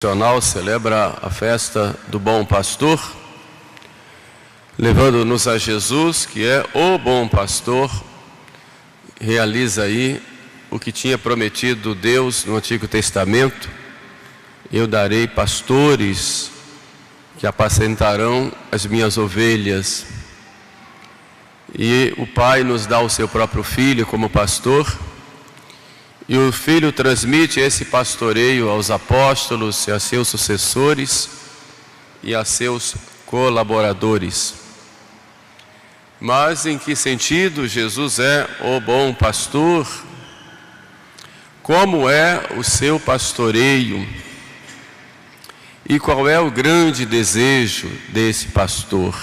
Celebra a festa do Bom Pastor, levando-nos a Jesus, que é o Bom Pastor, realiza aí o que tinha prometido Deus no Antigo Testamento: eu darei pastores que apacentarão as minhas ovelhas. E o Pai nos dá o seu próprio Filho como pastor, e o Filho transmite esse pastoreio aos apóstolos e a seus sucessores e a seus colaboradores. Mas em que sentido Jesus é o bom pastor? Como é o seu pastoreio? E qual é o grande desejo desse pastor?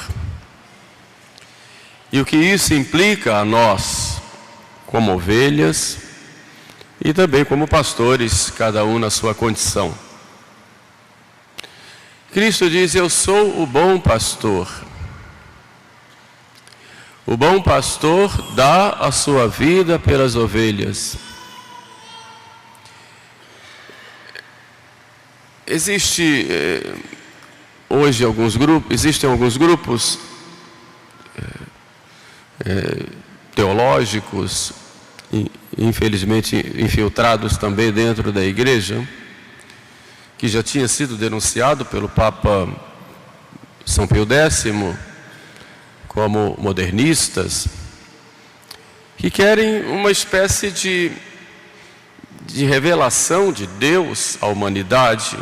E o que isso implica a nós, como ovelhas, e também como pastores, cada um na sua condição. Cristo diz: eu sou o bom pastor. O bom pastor dá a sua vida pelas ovelhas. Existem alguns grupos teológicos, infelizmente infiltrados também dentro da igreja, que já tinha sido denunciado pelo Papa São Pio X como modernistas, que querem uma espécie de revelação de Deus à humanidade,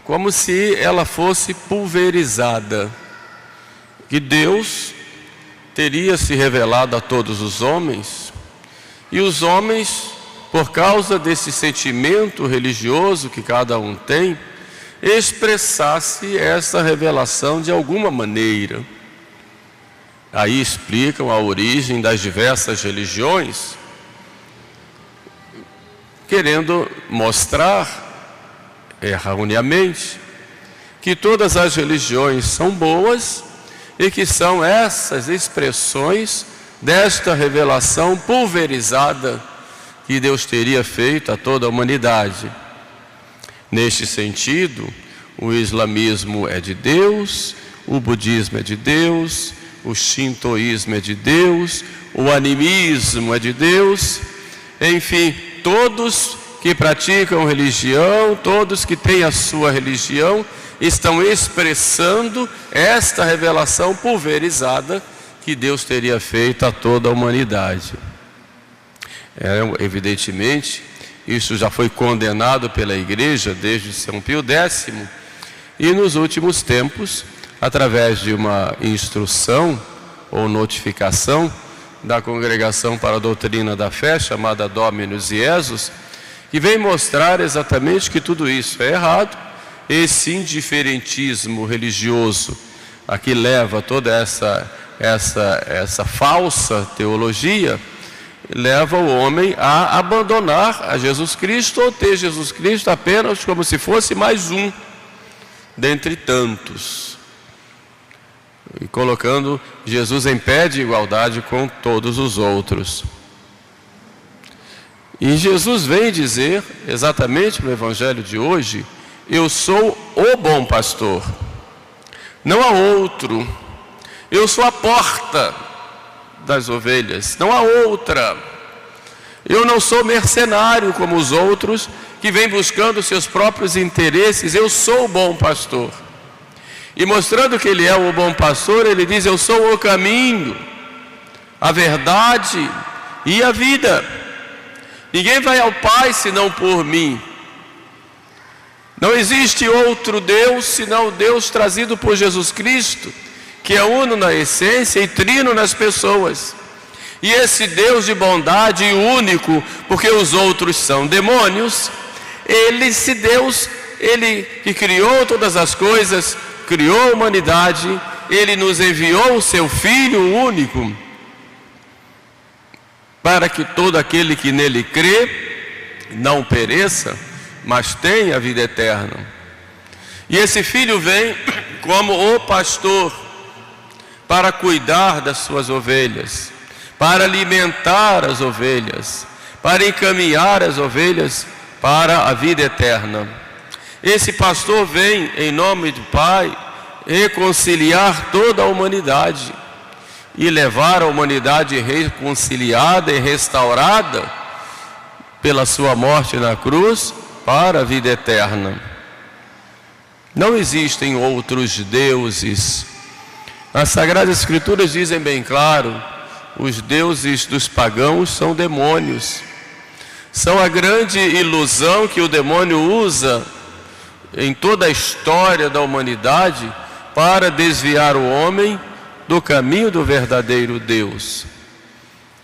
como se ela fosse pulverizada, que Deus teria se revelado a todos os homens, e os homens, por causa desse sentimento religioso que cada um tem, expressasse essa revelação de alguma maneira. Aí explicam a origem das diversas religiões, querendo mostrar erroneamente que todas as religiões são boas e que são essas expressões desta revelação pulverizada que Deus teria feito a toda a humanidade. Neste sentido, o islamismo é de Deus, o budismo é de Deus, o shintoísmo é de Deus, o animismo é de Deus, enfim, todos que praticam religião, todos que têm a sua religião, estão expressando esta revelação pulverizada que Deus teria feito a toda a humanidade. Evidentemente, isso já foi condenado pela Igreja desde São Pio X, e nos últimos tempos, através de uma instrução ou notificação da Congregação para a Doutrina da Fé, chamada Dominus Iesus, que vem mostrar exatamente que tudo isso é errado. Esse indiferentismo religioso a que leva toda essa falsa teologia, leva o homem a abandonar a Jesus Cristo, ou ter Jesus Cristo apenas como se fosse mais um dentre tantos, e colocando Jesus em pé de igualdade com todos os outros. E Jesus vem dizer, exatamente no Evangelho de hoje: eu sou o bom pastor, não há outro. Eu sou a porta das ovelhas, não há outra. Eu não sou mercenário como os outros, que vêm buscando seus próprios interesses. Eu sou o bom pastor. E mostrando que ele é o bom pastor, ele diz: eu sou o caminho, a verdade e a vida. Ninguém vai ao Pai senão por mim. Não existe outro Deus senão o Deus trazido por Jesus Cristo, que é uno na essência e trino nas pessoas. E esse Deus de bondade único, porque os outros são demônios, esse Deus, ele que criou todas as coisas, criou a humanidade, ele nos enviou o seu Filho único, para que todo aquele que nele crê não pereça, mas tenha a vida eterna. E esse Filho vem como o pastor, para cuidar das suas ovelhas, para alimentar as ovelhas, para encaminhar as ovelhas para a vida eterna. Esse pastor vem, em nome do Pai, reconciliar toda a humanidade e levar a humanidade reconciliada e restaurada pela sua morte na cruz para a vida eterna. Não existem outros deuses. As Sagradas Escrituras dizem bem claro: os deuses dos pagãos são demônios. São a grande ilusão que o demônio usa em toda a história da humanidade para desviar o homem do caminho do verdadeiro Deus.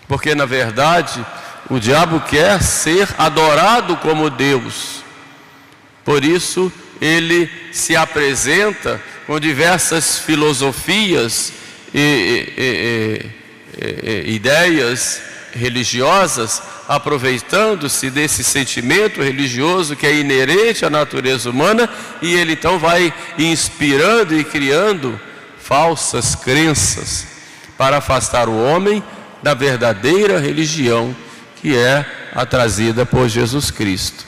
Porque, na verdade, o diabo quer ser adorado como Deus. Por isso, ele se apresenta com diversas filosofias e ideias religiosas, aproveitando-se desse sentimento religioso que é inerente à natureza humana, e ele então vai inspirando e criando falsas crenças para afastar o homem da verdadeira religião, que é a trazida por Jesus Cristo.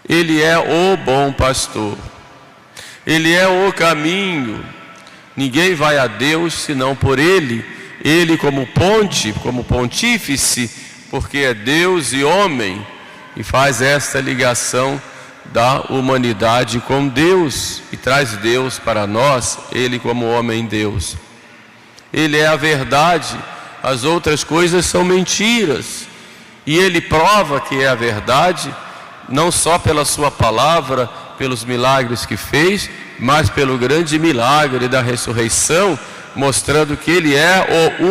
Ele é o bom pastor, ele é o caminho. Ninguém vai a Deus senão por ele. Ele como ponte, como pontífice, porque é Deus e homem, e faz esta ligação da humanidade com Deus e traz Deus para nós, ele como homem Deus. Ele é a verdade, as outras coisas são mentiras, e ele prova que é a verdade, não só pela sua palavra, pelos milagres que fez, mas pelo grande milagre da ressurreição, mostrando que ele é o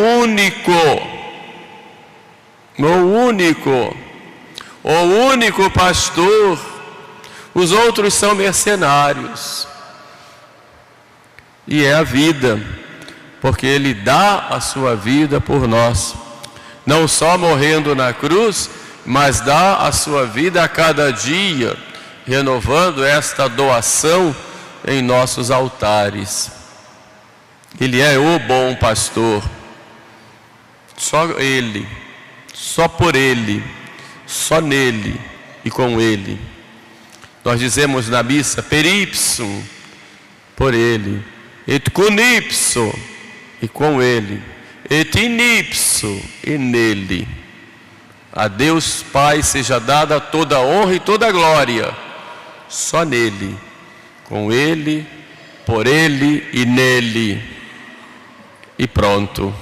único pastor. Os outros são mercenários. E é a vida, porque ele dá a sua vida por nós, não só morrendo na cruz, mas dá a sua vida a cada dia, renovando esta doação em nossos altares. Ele é o bom pastor. Só ele, só por ele, só nele e com ele. Nós dizemos na missa: per ipsum, por ele, et cum ipso, e com ele, et in ipso, e nele. A Deus Pai seja dada toda a honra e toda a glória, só nele, com ele, por ele e nele. E pronto.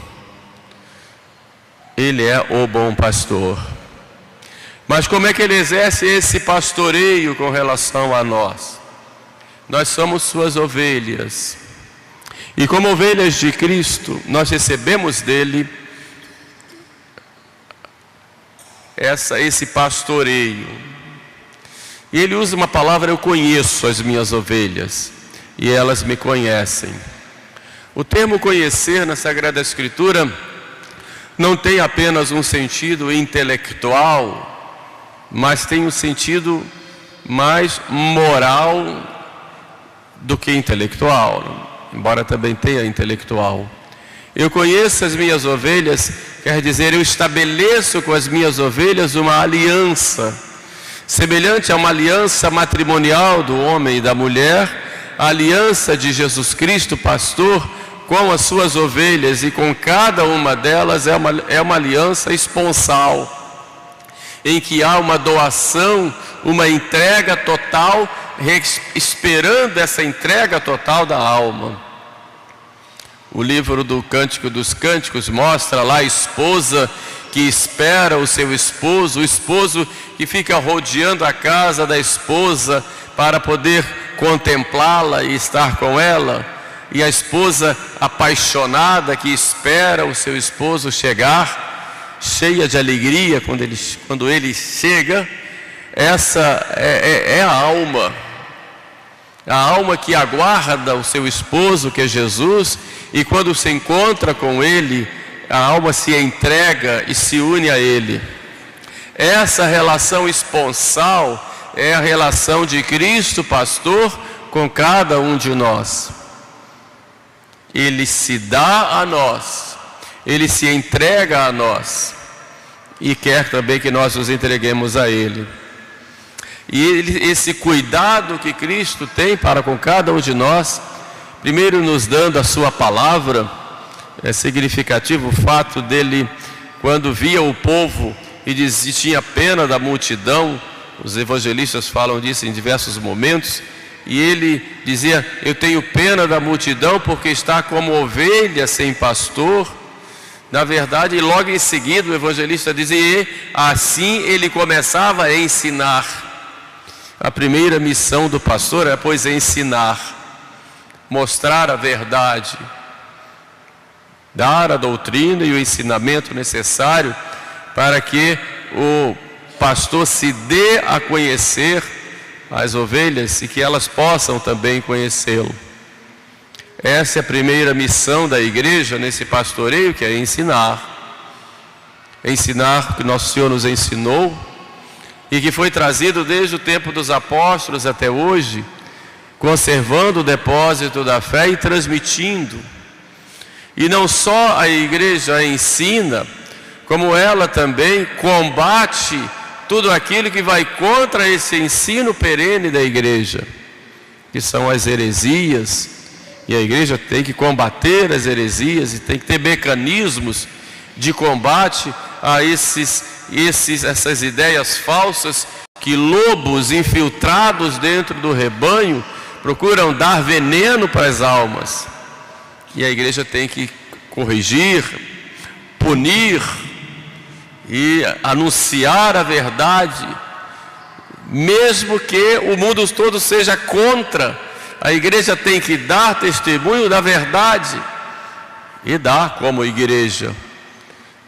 Ele é o bom pastor. Mas como é que ele exerce esse pastoreio com relação a nós? Nós somos suas ovelhas. E como ovelhas de Cristo, nós recebemos dele esse pastoreio. E ele usa uma palavra: eu conheço as minhas ovelhas, e elas me conhecem. O termo conhecer na Sagrada Escritura não tem apenas um sentido intelectual, mas tem um sentido mais moral do que intelectual, embora também tenha intelectual. Eu conheço as minhas ovelhas, quer dizer, eu estabeleço com as minhas ovelhas uma aliança, semelhante a uma aliança matrimonial do homem e da mulher, a aliança de Jesus Cristo, pastor, com as suas ovelhas, e com cada uma delas é uma aliança esponsal, em que há uma doação, uma entrega total, esperando essa entrega total da alma. O livro do Cântico dos Cânticos mostra lá a esposa que espera o seu esposo, o esposo que fica rodeando a casa da esposa para poder contemplá-la e estar com ela. E a esposa apaixonada que espera o seu esposo chegar, cheia de alegria quando ele chega. Essa é a alma que aguarda o seu esposo, que é Jesus, e quando se encontra com ele, a alma se entrega e se une a ele. Essa relação esponsal é a relação de Cristo, pastor, com cada um de nós. Ele se dá a nós, ele se entrega a nós, e quer também que nós nos entreguemos a ele. E esse cuidado que Cristo tem para com cada um de nós, primeiro nos dando a sua palavra, é significativo o fato dele, quando via o povo e tinha pena da multidão, os evangelistas falam disso em diversos momentos, e ele dizia: eu tenho pena da multidão porque está como ovelha sem pastor. Na verdade, e logo em seguida o evangelista dizia, e assim ele começava a ensinar. A primeira missão do pastor é, pois, ensinar, mostrar a verdade, dar a doutrina e o ensinamento necessário para que o pastor se dê a conhecer as ovelhas e que elas possam também conhecê-lo. Essa é a primeira missão da igreja nesse pastoreio, que é ensinar. Ensinar o que nosso Senhor nos ensinou e que foi trazido desde o tempo dos apóstolos até hoje, conservando o depósito da fé e transmitindo. E não só a igreja ensina, como ela também combate tudo aquilo que vai contra esse ensino perene da igreja, que são as heresias. E a igreja tem que combater as heresias e tem que ter mecanismos de combate a essas ideias falsas que lobos infiltrados dentro do rebanho procuram dar veneno para as almas. E a igreja tem que corrigir, punir e anunciar a verdade, mesmo que o mundo todo seja contra. A igreja tem que dar testemunho da verdade e dar como igreja.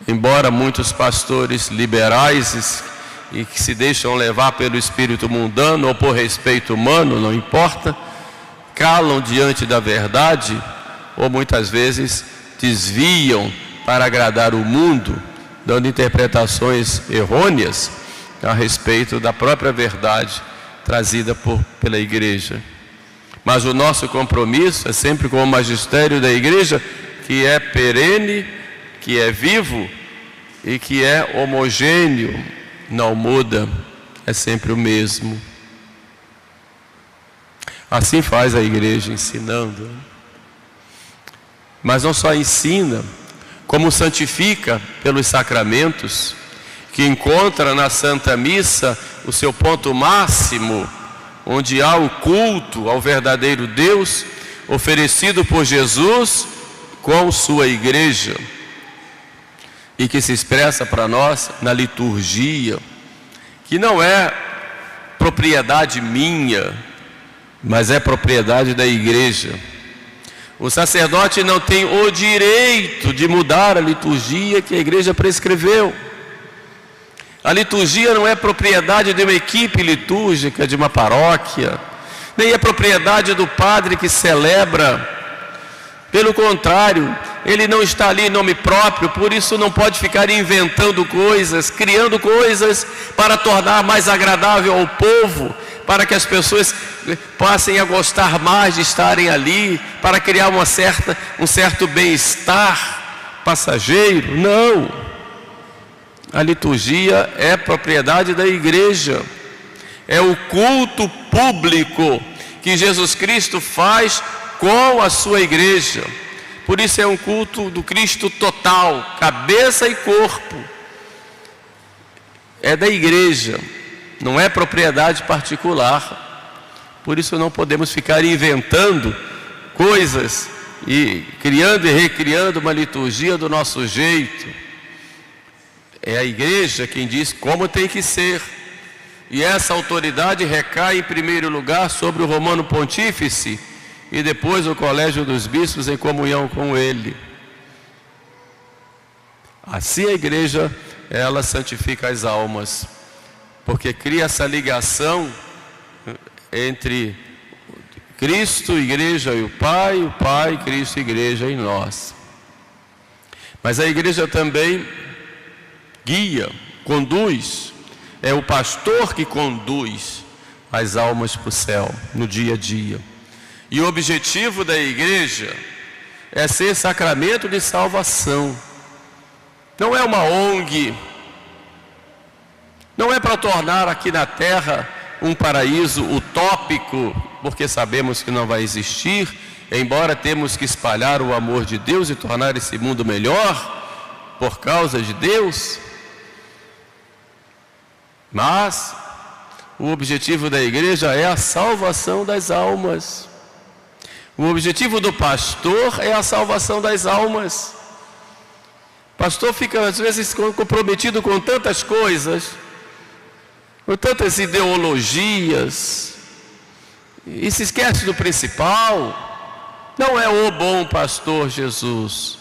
Embora muitos pastores liberais e que se deixam levar pelo espírito mundano ou por respeito humano, não importa, calam diante da verdade ou muitas vezes desviam para agradar o mundo, dando interpretações errôneas a respeito da própria verdade trazida pela igreja. Mas o nosso compromisso é sempre com o magistério da igreja, que é perene, que é vivo e que é homogêneo, não muda, é sempre o mesmo. Assim faz a igreja, ensinando. Mas não só ensina, como santifica pelos sacramentos, que encontra na Santa Missa o seu ponto máximo, onde há o culto ao verdadeiro Deus, oferecido por Jesus com sua igreja, e que se expressa para nós na liturgia, que não é propriedade minha, mas é propriedade da igreja. O sacerdote não tem o direito de mudar a liturgia que a igreja prescreveu. A liturgia não é propriedade de uma equipe litúrgica, de uma paróquia, nem é propriedade do padre que celebra. Pelo contrário, ele não está ali em nome próprio, por isso não pode ficar inventando coisas, criando coisas para tornar mais agradável ao povo, para que as pessoas passem a gostar mais de estarem ali, para criar um certo bem-estar passageiro. Não! A liturgia é propriedade da igreja, é o culto público que Jesus Cristo faz com a sua igreja. Por isso é um culto do Cristo total, cabeça e corpo. É da igreja, não é propriedade particular. Por isso não podemos ficar inventando coisas e criando e recriando uma liturgia do nosso jeito. É a igreja quem diz como tem que ser. E essa autoridade recai em primeiro lugar sobre o Romano Pontífice e depois o Colégio dos Bispos em comunhão com ele. Assim a igreja, ela santifica as almas, porque cria essa ligação entre Cristo, igreja e o Pai, Cristo, igreja em nós. Mas a igreja também guia, conduz, é o pastor que conduz as almas para o céu, no dia a dia. E o objetivo da igreja é ser sacramento de salvação. Não é uma ONG, não é para tornar aqui na terra um paraíso utópico, porque sabemos que não vai existir, embora temos que espalhar o amor de Deus e tornar esse mundo melhor por causa de Deus. Mas o objetivo da igreja é a salvação das almas. O objetivo do pastor é a salvação das almas. O pastor fica às vezes comprometido com tantas coisas, com tantas ideologias, e se esquece do principal. Não é o bom pastor Jesus.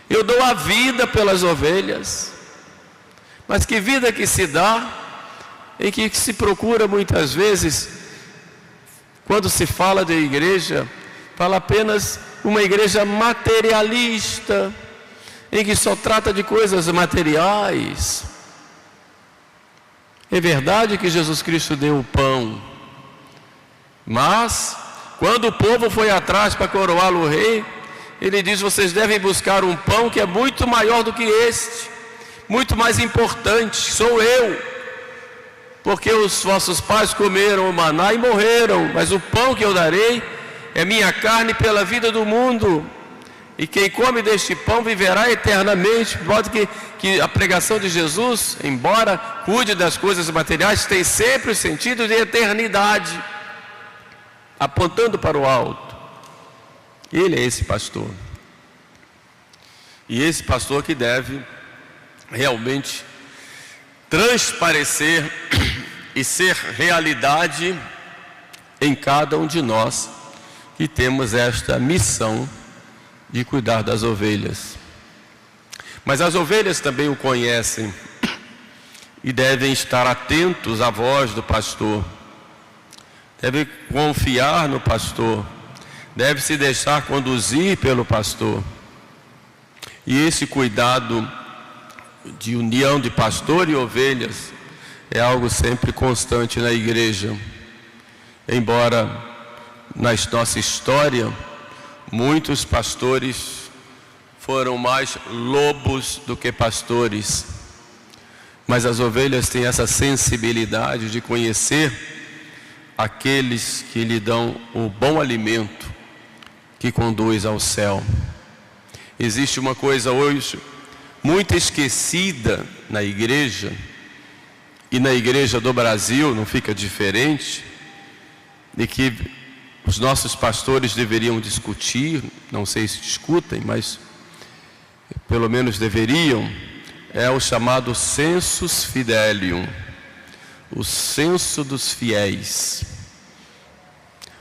Eu dou a vida pelas ovelhas, mas que vida que se dá, em que se procura muitas vezes, quando se fala de igreja, fala apenas uma igreja materialista, em que só trata de coisas materiais. É verdade que Jesus Cristo deu o pão, mas quando o povo foi atrás para coroá-lo rei, ele diz: vocês devem buscar um pão que é muito maior do que este, muito mais importante, sou eu, porque os vossos pais comeram o maná e morreram, mas o pão que eu darei é minha carne pela vida do mundo, e quem come deste pão viverá eternamente. De modo que a pregação de Jesus, embora cuide das coisas materiais, tem sempre o sentido de eternidade, apontando para o alto. Ele é esse pastor, e esse pastor que deve realmente transparecer e ser realidade em cada um de nós que temos esta missão de cuidar das ovelhas. Mas as ovelhas também o conhecem e devem estar atentos à voz do pastor, devem confiar no pastor, devem se deixar conduzir pelo pastor. E esse cuidado de união de pastor e ovelhas é algo sempre constante na igreja. Embora na nossa história muitos pastores foram mais lobos do que pastores, mas as ovelhas têm essa sensibilidade de conhecer aqueles que lhe dão o bom alimento que conduz ao céu. Existe uma coisa hoje muito esquecida na igreja, e na igreja do Brasil não fica diferente, de que os nossos pastores deveriam discutir, não sei se discutem, mas pelo menos deveriam, é o chamado sensus fidelium, o censo dos fiéis.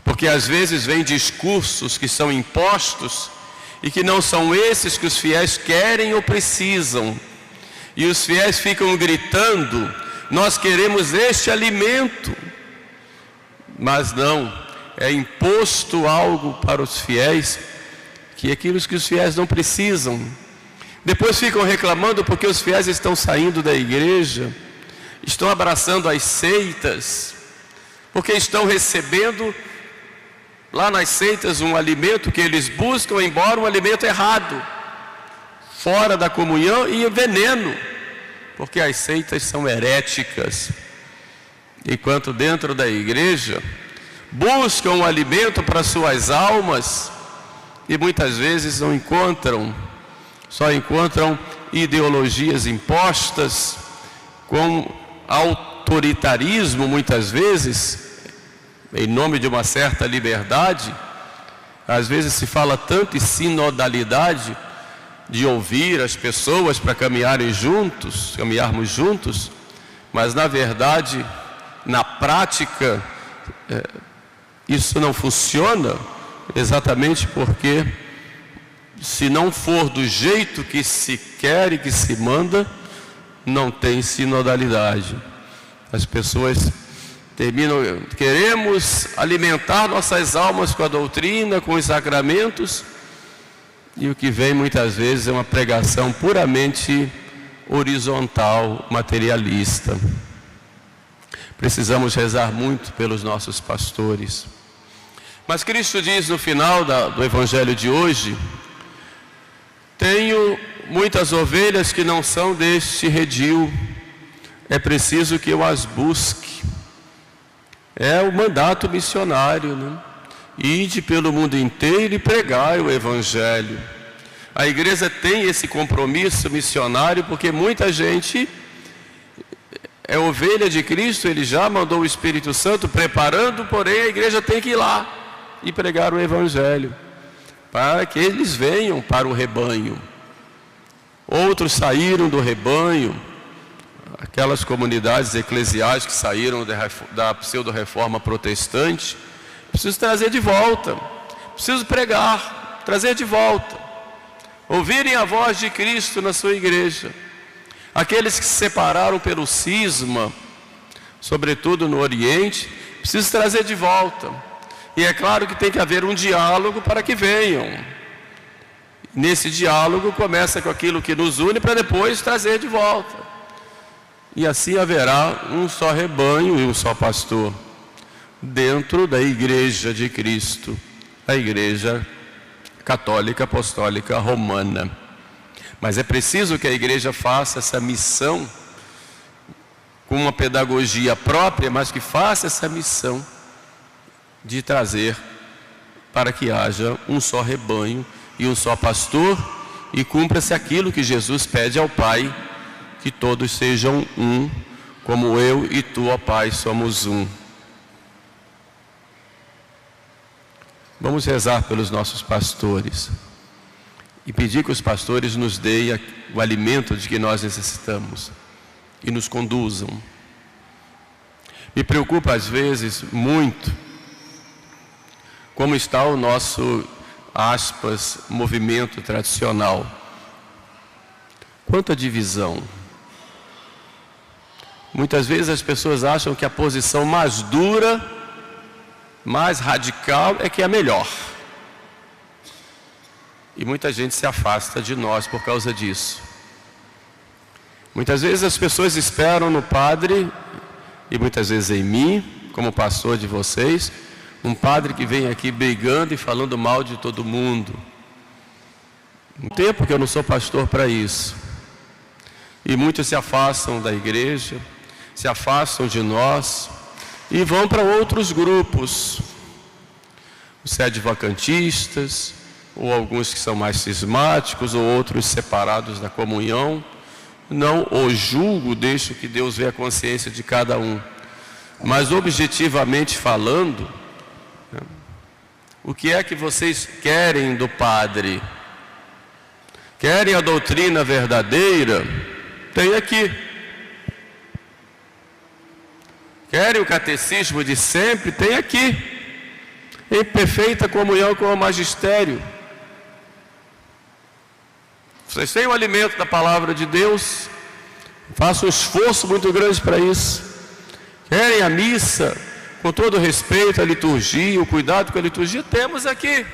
Porque às vezes vem discursos que são impostos e que não são esses que os fiéis querem ou precisam, e os fiéis ficam gritando: nós queremos este alimento, mas não, é imposto algo para os fiéis, que é aquilo que os fiéis não precisam. Depois ficam reclamando porque os fiéis estão saindo da igreja, estão abraçando as seitas, porque estão recebendo lá nas seitas um alimento que eles buscam, embora um alimento errado, fora da comunhão, e veneno, porque as seitas são heréticas, enquanto dentro da igreja buscam um alimento para suas almas, e muitas vezes não encontram, só encontram ideologias impostas, com autoritarismo muitas vezes, em nome de uma certa liberdade. Às vezes se fala tanto em sinodalidade, de ouvir as pessoas para caminharmos juntos, mas na verdade, na prática, isso não funciona, exatamente porque, se não for do jeito que se quer e que se manda, não tem sinodalidade. As pessoas terminam: queremos alimentar nossas almas com a doutrina, com os sacramentos, e o que vem muitas vezes é uma pregação puramente horizontal, materialista. Precisamos rezar muito pelos nossos pastores. Mas Cristo diz no final do Evangelho de hoje: tenho muitas ovelhas que não são deste redil, é preciso que eu as busque. É o mandato missionário, né? Ide pelo mundo inteiro e pregai o Evangelho. A igreja tem esse compromisso missionário porque muita gente é ovelha de Cristo, Ele já mandou o Espírito Santo preparando, porém a igreja tem que ir lá e pregar o Evangelho, para que eles venham para o rebanho. Outros saíram do rebanho, aquelas comunidades eclesiais que saíram da pseudo-reforma protestante, preciso trazer de volta, preciso pregar, trazer de volta, ouvirem a voz de Cristo na sua igreja. Aqueles que se separaram pelo cisma, sobretudo no Oriente, preciso trazer de volta. E é claro que tem que haver um diálogo para que venham. Nesse diálogo começa com aquilo que nos une para depois trazer de volta. E assim haverá um só rebanho e um só pastor dentro da igreja de Cristo, a igreja católica apostólica romana. Mas é preciso que a igreja faça essa missão com uma pedagogia própria, mas que faça essa missão de trazer para que haja um só rebanho e um só pastor, e cumpra-se aquilo que Jesus pede ao Pai, que todos sejam um, como eu e tu, ó Pai, somos um. Vamos rezar pelos nossos pastores e pedir que os pastores nos deem o alimento de que nós necessitamos e nos conduzam. Me preocupa às vezes muito como está o nosso, aspas, movimento tradicional. Quanta divisão. Muitas vezes as pessoas acham que a posição mais dura, mais radical é que é a melhor. E muita gente se afasta de nós por causa disso. Muitas vezes as pessoas esperam no padre, e muitas vezes em mim, como pastor de vocês, um padre que vem aqui brigando e falando mal de todo mundo. Um tempo que eu não sou pastor para isso. E muitos se afastam da igreja, se afastam de nós e vão para outros grupos. Os sede-vacantistas, ou alguns que são mais cismáticos, ou outros separados da comunhão. Não o julgo, deixo que Deus vê a consciência de cada um. Mas objetivamente falando, o que é que vocês querem do padre? Querem a doutrina verdadeira? Tem aqui. Querem o catecismo de sempre? Tem aqui. Em perfeita comunhão com o magistério. Vocês têm o alimento da palavra de Deus? Façam um esforço muito grande para isso. Querem a missa, com todo o respeito à liturgia, o cuidado com a liturgia? Temos aqui.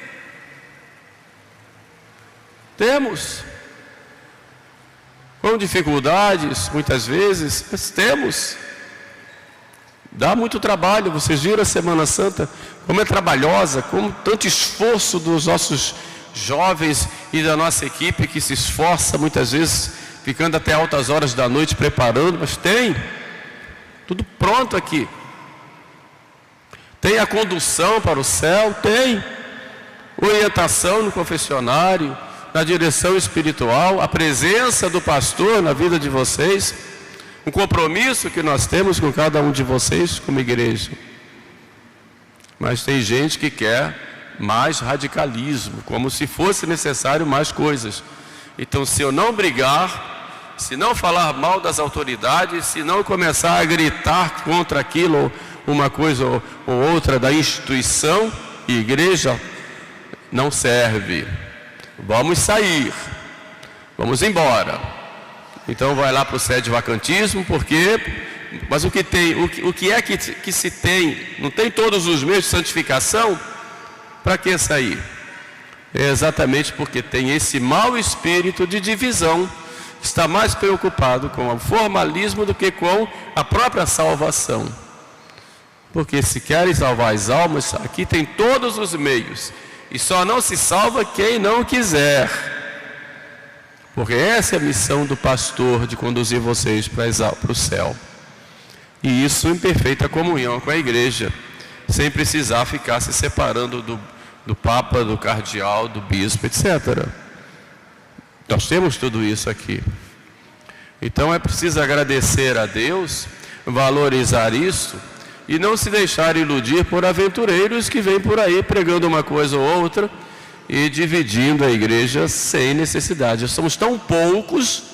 Temos. Com dificuldades, muitas vezes, mas temos. Dá muito trabalho. Vocês viram a Semana Santa, como é trabalhosa, como tanto esforço dos nossos jovens e da nossa equipe que se esforça muitas vezes, ficando até altas horas da noite preparando, mas tem tudo pronto aqui. Tem a condução para o céu, tem orientação no confessionário, na direção espiritual, a presença do pastor na vida de vocês, um compromisso que nós temos com cada um de vocês como igreja. Mas tem gente que quer mais radicalismo, como se fosse necessário mais coisas. Então, se eu não brigar, se não falar mal das autoridades, se não começar a gritar contra aquilo, uma coisa ou outra da instituição, igreja, não serve. Vamos sair, vamos embora. Então vai lá para o sede-vacantismo, porque... Mas o que tem, o que é que se tem? Não tem todos os meios de santificação? Para que sair? É exatamente porque tem esse mau espírito de divisão, que está mais preocupado com o formalismo do que com a própria salvação. Porque se querem salvar as almas, aqui tem todos os meios, e só não se salva quem não quiser. Porque essa é a missão do pastor, de conduzir vocês para o céu. E isso em perfeita comunhão com a igreja, sem precisar ficar se separando do Papa, do cardeal, do bispo, etc. Nós temos tudo isso aqui. Então é preciso agradecer a Deus, valorizar isso e não se deixar iludir por aventureiros que vêm por aí pregando uma coisa ou outra e dividindo a igreja sem necessidade. Somos tão poucos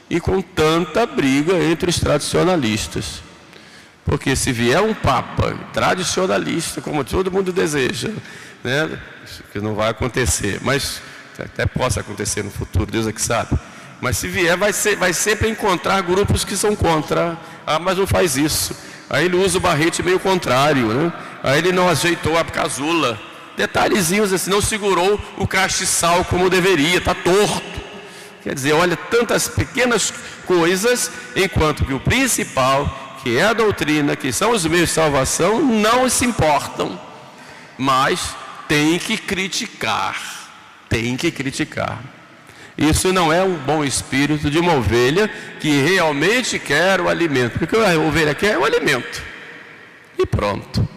e com tanta briga entre os tradicionalistas. Porque se vier um Papa tradicionalista, como todo mundo deseja, né, que não vai acontecer, mas até possa acontecer no futuro, Deus é que sabe. Mas se vier, vai sempre encontrar grupos que são contra. Ah, mas não faz isso. Aí ele usa o barrete meio contrário, né? Aí ele não ajeitou a casula. Detalhezinhos assim, não segurou o castiçal como deveria, está torto. Quer dizer, olha, tantas pequenas coisas, enquanto que o principal, que é a doutrina, que são os meios de salvação, não se importam. Mas tem que criticar. Tem que criticar. Isso não é um bom espírito de uma ovelha que realmente quer o alimento. Porque a ovelha quer o alimento. E pronto.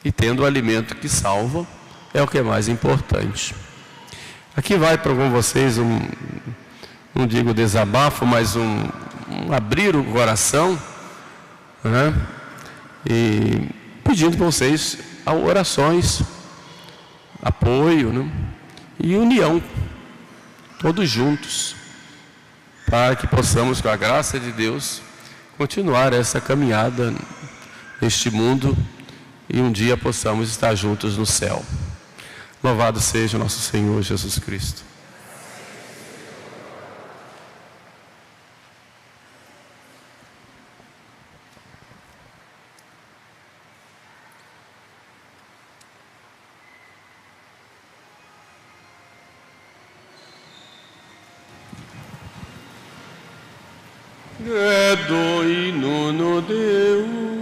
E tendo o alimento que salva, é o que é mais importante. Aqui vai para com vocês não digo desabafo, mas um abrir o coração, né? E pedindo para vocês orações, apoio, né? E união. Todos juntos, para que possamos, com a graça de Deus, continuar essa caminhada neste mundo e um dia possamos estar juntos no céu. Louvado seja o nosso Senhor Jesus Cristo. Credo in uno Deus.